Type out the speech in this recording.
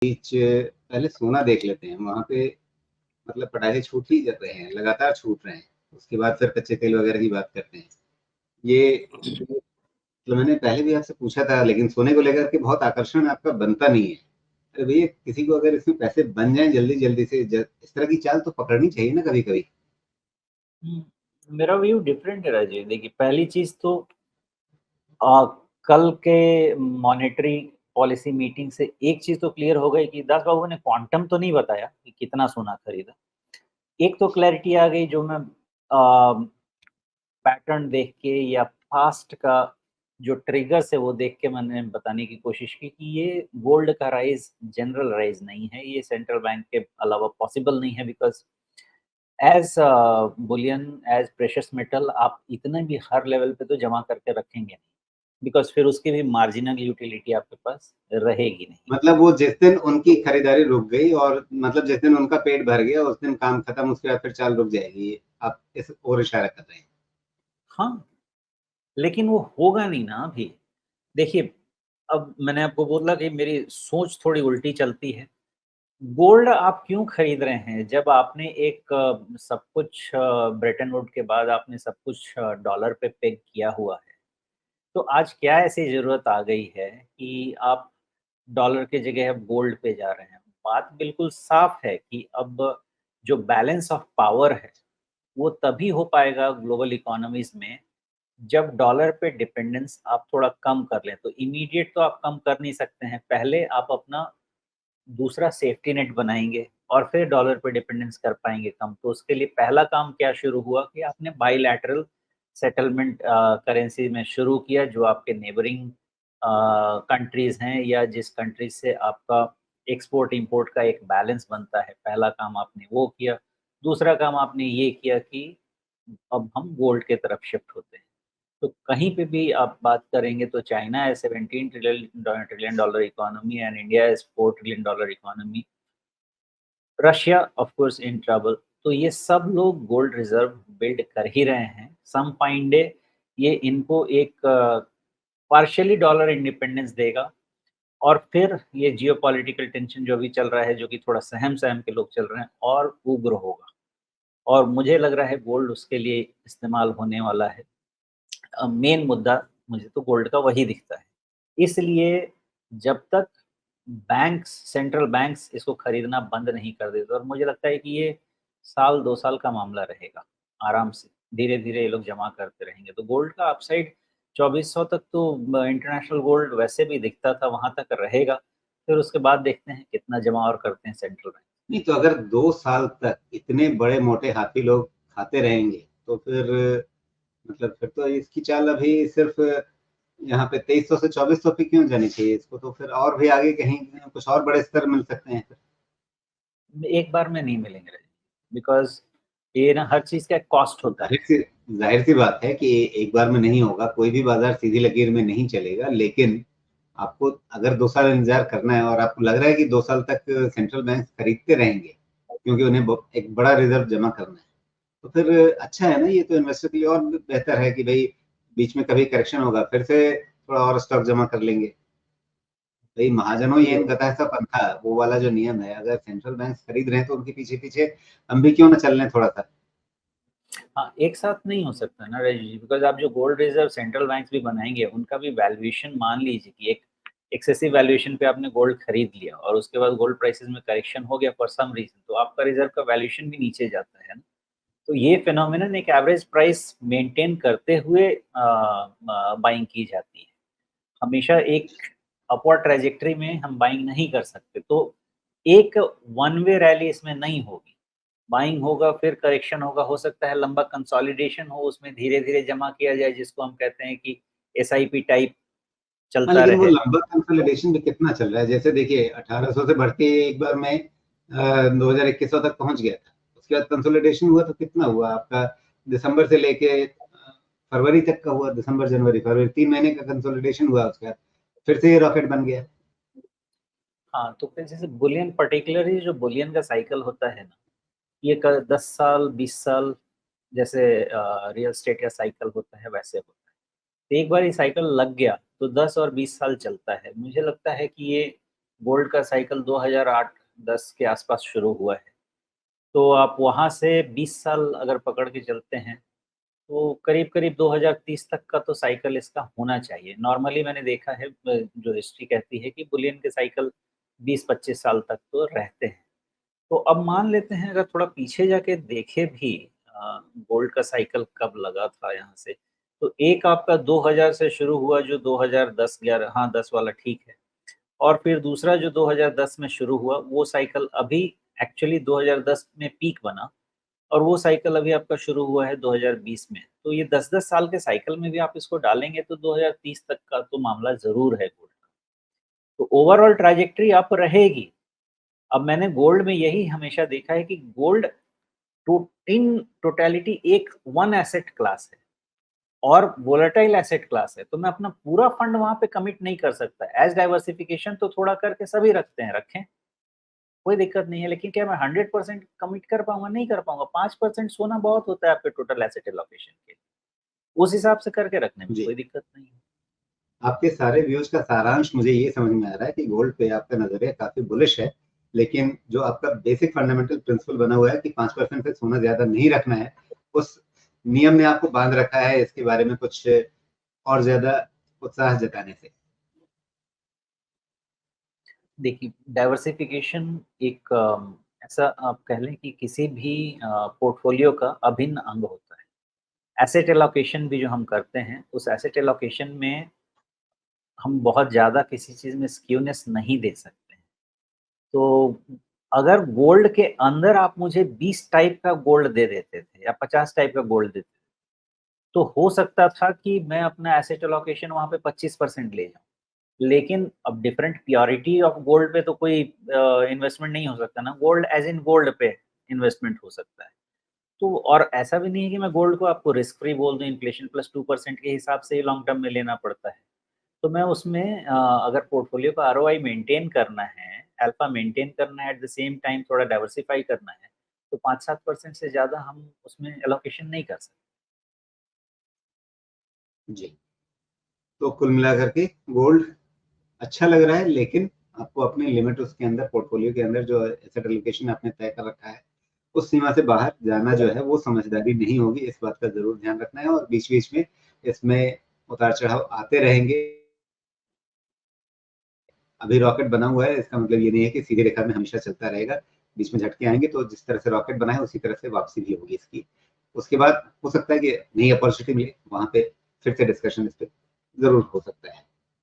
बीच पहले सोना देख लेते हैं, वहाँ पे मतलब पटाखे छूट ही रहे हैं, लगातार छूट रहे हैं। उसके बाद फिर कच्चे तेल वगैरह की बात करते हैं। ये तो मैंने पहले भी आपसे पूछा था, लेकिन सोने को लेकर के बहुत आकर्षण आपका बनता नहीं है। अरे भैया, किसी को अगर इसमें पैसे बन जाएं जल्दी जल्दी से, इस तरह की चाल तो पकड़नी चाहिए ना कभी कभी। मेरा व्यू डिफरेंट है राजीव। देखिए, पहली चीज तो कल के मॉनेटरी पॉलिसी मीटिंग से एक चीज तो क्लियर हो गई कि दास बाबू ने क्वांटम तो नहीं बताया कि कितना सोना खरीदा। एक तो क्लैरिटी आ गई, जो मैं पैटर्न देख के या पास्ट का जो ट्रिगर्स है वो देख के मैंने बताने की कोशिश की कि ये गोल्ड का राइज जनरल राइज नहीं है, ये सेंट्रल बैंक के अलावा पॉसिबल नहीं है। Because as bullion, as precious metal आप इतने भी हर लेवल पे तो जमा करके रखेंगे नहीं, बिकॉज फिर उसकी भी मार्जिनल यूटिलिटी आपके पास रहेगी नहीं। मतलब वो जिस दिन उनकी खरीदारी रुक गई, और मतलब जिस दिन उनका पेट भर गया उस दिन काम खत्म, उसके बाद फिर चाल रुक जाएगी, आप इस और इशारा कर रहे हैं। हाँ, लेकिन वो होगा नहीं ना अभी। देखिए, अब मैंने आपको बोला कि मेरी सोच थोड़ी उल्टी चलती है। गोल्ड आप क्यों खरीद रहे हैं जब आपने एक सब कुछ ब्रेटन वुड के बाद आपने सब कुछ डॉलर पे पेग किया हुआ है। तो आज क्या ऐसी ज़रूरत आ गई है कि आप डॉलर की जगह अब गोल्ड पे जा रहे हैं? बात बिल्कुल साफ है कि अब जो बैलेंस ऑफ पावर है, वो तभी हो पाएगा ग्लोबल इकोनॉमीज़ में जब डॉलर पे डिपेंडेंस आप थोड़ा कम कर लें। तो इमीडिएट तो आप कम कर नहीं सकते हैं, पहले आप अपना दूसरा सेफ्टी नेट बनाएँगे और फिर डॉलर पे डिपेंडेंस कर पाएँगे कम। तो उसके लिए पहला काम क्या शुरू हुआ कि आपने बाइलैटरल सेटलमेंट करेंसी में शुरू किया, जो आपके नेबरिंग कंट्रीज़ हैं या जिस कंट्री से आपका एक्सपोर्ट-इम्पोर्ट का एक बैलेंस बनता है। पहला काम आपने वो किया। दूसरा काम आपने ये किया कि अब हम गोल्ड के तरफ शिफ्ट होते हैं। तो कहीं पे भी आप बात करेंगे तो चाइना है 17 trillion dollar economy and India is 4 trillion dollar economy. Russia of course in trouble. तो ये सब लोग गोल्ड रिजर्व बिल्ड कर ही रहे हैं। सम फाइन डे ये इनको एक पार्शियली डॉलर इंडिपेंडेंस देगा और फिर ये जियोपॉलिटिकल टेंशन जो भी चल रहा है, जो कि थोड़ा सहम-सहम के लोग चल रहे हैं, और उग्र होगा। और मुझे लग रहा है गोल्ड उसके लिए इस्तेमाल होने वाला है। मेन मुद्दा मुझे तो गोल्ड का वही दिखता है। इसलिए जब तक बैंक्स, सेंट्रल बैंक्स इसको खरीदना बंद नहीं कर देते, और मुझे लगता है कि ये साल 2 साल का मामला रहेगा, आराम से। धीरे-धीरे ये लोग जमा करते रहेंगे। तो गोल्ड का अपसाइड 2400 तक तो इंटरनेशनल गोल्ड वैसे भी दिखता था, वहाँ तक रहेगा। फिर उसके बाद देखते हैं कितना जमा और करते हैं सेंट्रल बैंक। नहीं तो अगर 2 साल तक इतने बड़े मोटे हाथी लोग खाते रहेंगे, तो फिर मतलब फिर तो इसकी चाल अभी सिर्फ यहाँ पे 2300 से 2400 पे क्यों जानी चाहिए इसको, तो फिर और भी आगे कहीं कुछ और बड़े स्तर मिल सकते हैं फिर। एक बार में नहीं मिलेंगे, बिकॉज़ ये ना हर चीज़ का एक कॉस्ट होता है। जाहिर सी बात है कि एक बार में नहीं होगा, कोई भी बाजार सीधी लकीर में नहीं चलेगा, लेकिन आपको अगर 2 साल इंतजार करना है और आपको लग रहा है कि 2 साल तक सेंट्रल बैंक खरीदते रहेंगे क्योंकि उन्हें एक बड़ा रिजर्व जमा करना है, तो फिर अच्छा है ना, ये तो इन्वेस्टर के लिए और बेहतर है कि भाई बीच में कभी करेक्शन होगा फिर से थोड़ा और स्टॉक जमा कर लेंगे। भाई महाजनों ये येन गता सा पंथा, वो वाला जो नियम है, अगर सेंट्रल बैंक खरीद रहे हैं तो उनके पीछे पीछे हम भी क्यों ना चल रहे थोड़ा सा। हाँ, एक साथ नहीं हो सकता ना राजीव जी, बिकॉज़ आप जो गोल्ड रिज़र्व सेंट्रल बैंक्स भी बनाएँगे, उनका भी वैल्यूएशन मान लीजिए कि एक एक्सेसिव वैल्यूएशन पे आपने गोल्ड खरीद लिया और उसके बाद गोल्ड प्राइसेज़ में करेक्शन हो गया फॉर सम रीज़न, तो आपका रिज़र्व का वैल्यूएशन भी नीचे जाता है ना। तो ये फिनोमिनन एक एवरेज प्राइस मेंटेन करते हुए बाइंग की जाती है। हमेशा एक अपवर्ड ट्रैजेक्टरी में हम बाइंग नहीं कर सकते। तो एक वन वे रैली इसमें नहीं होगी। बाइंग होगा, फिर करेक्शन होगा, हो सकता है लंबा कंसोलिडेशन हो, उसमें धीरे-धीरे जमा किया जाए, जिसको हम कहते हैं कि एसआईपी टाइप हाँ, चलता लेकिन वो रहे। लंबा कंसोलिडेशन भी कितना चल रहा है, जैसे देखिए 1800 से बढ़ के एक बार में 2021 तक पहुंच गया था, उसके बाद कंसोलिडेशन हुआ तो कितना हुआ आपका, दिसंबर से लेके फरवरी तक का हुआ, दिसंबर जनवरी फरवरी 3 महीने का कंसोलिडेशन हुआ, उसके बाद फिर से ये रॉकेट बन गया। हाँ, तो फिर जैसे बुलियन, पर्टिकुलरली जो बुलियन का साइकिल होता है ना, ये क 10 साल, 20 साल, जैसे रियल एस्टेट का साइकिल होता है, वैसे होता है। तो एक बार ये साइकिल लग गया, तो 10 और 20 साल चलता है। मुझे लगता है कि ये गोल्ड का साइकिल 2008-10 के आसपास शुरू हुआ है, तो आप वहाँ से 20 साल अगर पकड़ के चलते हैं, तो करीब-करीब 2030 तक का तो साइकिल इसका होना चाहिए। नॉर्मली मैंने देखा है जो हिस्ट्री कहती है कि बुलियन के साइकिल 20-25 साल तक तो रहते हैं। तो अब मान लेते हैं अगर थोड़ा पीछे जाके देखें भी गोल्ड का साइकिल कब लगा था यहाँ से, तो एक आपका 2000 से शुरू हुआ जो 2010-11 हाँ, 10 वाला ठीक है। और फिर दूसरा जो 2010 में शुरू हुआ, वो साइकिल अभी एक्चुअली 2010 में पीक बना और वो साइकिल अभी आपका शुरू हुआ है 2020 में। तो ये 10-10 साल के साइकिल में भी आप इसको डालेंगे तो 2030 तक का तो मामला ज़रूर है गोल्ड का। तो ओवरऑल ट्रैजेक्टरी अप रहेगी। अब मैंने गोल्ड में यही हमेशा देखा है कि गोल्ड इन टोटैलिटी एक वन एसेट क्लास है और वोलेटाइल एसेट क्लास है, तो मैं अपना पूरा फंड वहाँ पे कमिट नहीं कर सकता। एज़ डाइवर्सिफिकेशन तो थोड़ा करके सभी रखते हैं, रखें, कोई दिक्कत नहीं है, लेकिन क्या मैं 100% कमिट कर पाऊँगा? नहीं कर पाऊँगा। 5% सोना बहुत होता है आपके टोटल एसेट एलोकेशन के। उस हिसाब से करके रखने में जी, कोई दिक्कत नहीं है। आपके सारे व्यूज का सारांश मुझे ये समझ में आ रहा है कि गोल्ड पे आपका नजरिया काफी बुलिश है, लेकिन जो आपका बेसिक फंडामेंटल प्रिंसिपल बना हुआ है कि 5% से सोना ज्यादा नहीं रखना है, उस नियम ने आपको बांध रखा है इसके बारे में कुछ और ज्यादा उत्साह जताने से। देखिए, डाइवर्सिफिकेशन एक ऐसा आप कह लें कि किसी भी पोर्टफोलियो का अभिन्न अंग होता है। एसेट एलोकेशन भी जो हम करते हैं, उस एसेट एलोकेशन में हम बहुत ज़्यादा किसी चीज़ में स्क्यूनेस नहीं दे सकते हैं। तो अगर गोल्ड के अंदर आप मुझे 20 टाइप का गोल्ड दे देते थे या 50 टाइप का गोल्ड देते थे, तो हो सकता था कि मैं अपना एसेट एलोकेशन वहाँ पे 25% ले जाऊँ। लेकिन अब डिफरेंट प्योरिटी ऑफ गोल्ड पे तो कोई इन्वेस्टमेंट नहीं हो सकता ना, गोल्ड एज़ इन गोल्ड पे इन्वेस्टमेंट हो सकता है। तो और ऐसा भी नहीं है कि मैं गोल्ड को आपको रिस्क फ्री बोल दूँ, इन्फ्लेशन प्लस 2% के हिसाब से ही लॉन्ग टर्म में लेना पड़ता है। तो मैं उसमें अगर पोर्टफोलियो का आरओआई मेंटेन करना है, अल्फा मेंटेन करना है, एट द सेम टाइम थोड़ा डाइवर्सिफाई करना है, तो 5-7% से ज़्यादा हम उसमें एलोकेशन नहीं कर सकते। जी, तो कुल मिलाकर के गोल्ड अच्छा लग रहा है, लेकिन आपको अपने लिमिट उसके अंदर पोर्टफोलियो के अंदर जो एसेट एलोकेशन आपने तय कर रखा है उस सीमा से बाहर जाना जो है वो समझदारी नहीं होगी। इस बात का जरूर ध्यान रखना है और बीच बीच में इसमें उतार चढ़ाव आते रहेंगे। अभी रॉकेट बना हुआ है, इसका मतलब ये नहीं है कि सीधी रेखा में हमेशा चलता रहेगा। बीच में झटके आएंगे, तो जिस तरह से रॉकेट बना है उसी तरह से वापसी भी होगी इसकी। उसके बाद हो सकता है कि नई अपॉर्चुनिटी मिले, वहां पे फिर से डिस्कशन इस पे जरूर हो सकता है।